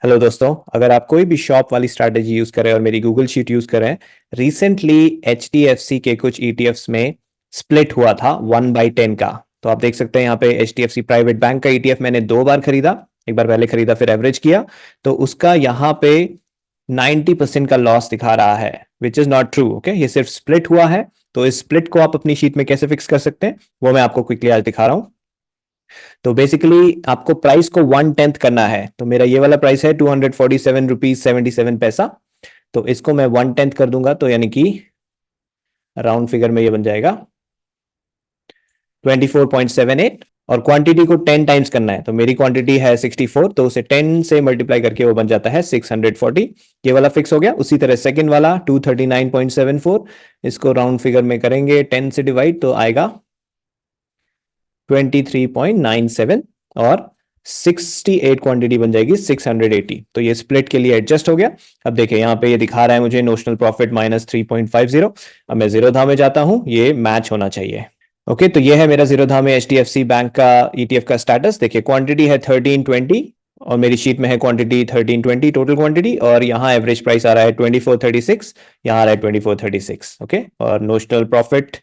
Hello दोस्तों, अगर आप कोई भी शॉप वाली स्ट्रैटेजी यूज करें और मेरी गूगल शीट यूज करें, रिसेंटली एचडीएफसी के कुछ ईटीएफ्स में स्प्लिट हुआ था 1/10 का। तो आप देख सकते हैं यहाँ पे एचडीएफसी प्राइवेट बैंक का ईटीएफ मैंने 2 बार खरीदा, एक बार पहले खरीदा फिर एवरेज किया, तो उसका यहाँ पे 90% का लॉस दिखा रहा है, which is not true. Okay, ये सिर्फ स्प्लिट हुआ है। तो इस स्प्लिट को आप अपनी शीट में कैसे फिक्स कर सकते हैं वो मैं आपको क्विकली आज दिखा रहा हूँ। तो बेसिकली आपको प्राइस को 1/10 करना है। तो मेरा ये वाला प्राइस है 247 रुपीज 77 पैसा। तो इसको मैं 1/10 कर दूंगा, तो यानी कि राउंड फिगर में ये बन जाएगा 24.78। और क्वांटिटी को 10 टाइम्स करना है, तो मेरी क्वांटिटी है 64, तो उसे 10 से मल्टीप्लाई करके वो बन जाता है 640। ये वाला फिक्स हो गया। उसी तरह सेकंड वाला 239.74, इसको राउंड फिगर में करेंगे 10 से डिवाइड तो आएगा 23.97 और 68 क्वांटिटी बन जाएगी 680। तो ये स्प्लिट के लिए एडजस्ट हो गया। अब देखिए यहाँ पे ये दिखा रहा है मुझे नोशनल प्रॉफिट -3.50। अब मैं जीरोधा में जाता हूं, ये मैच होना चाहिए। ओके, तो ये है मेरा जीरोधा में एचडीएफसी बैंक का ईटीएफ का स्टेटस। देखिए क्वांटिटी है 1320 और मेरी शीट में है क्वांटिटी 1320 टोटल क्वांटिटी, और यहाँ एवरेज प्राइस आ रहा है 2436, यहाँ आ रहा है 2436। ओके, और नोशनल प्रॉफिट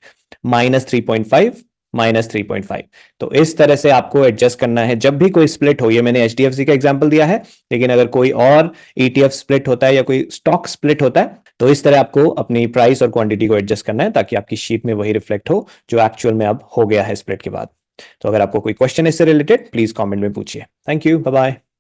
-3.5 -3.5। तो इस तरह से आपको एडजस्ट करना है जब भी कोई स्प्लिट हो। ये मैंने एचडीएफसी का एग्जांपल दिया है, लेकिन अगर कोई और ईटीएफ स्प्लिट होता है या कोई स्टॉक स्प्लिट होता है तो इस तरह आपको अपनी प्राइस और क्वांटिटी को एडजस्ट करना है ताकि आपकी शीट में वही रिफ्लेक्ट हो जो एक्चुअल में अब हो गया है स्प्लिट के बाद। तो अगर आपको कोई क्वेश्चन इससे रिलेटेड प्लीज कमेंट में पूछिए। Thank you, bye bye.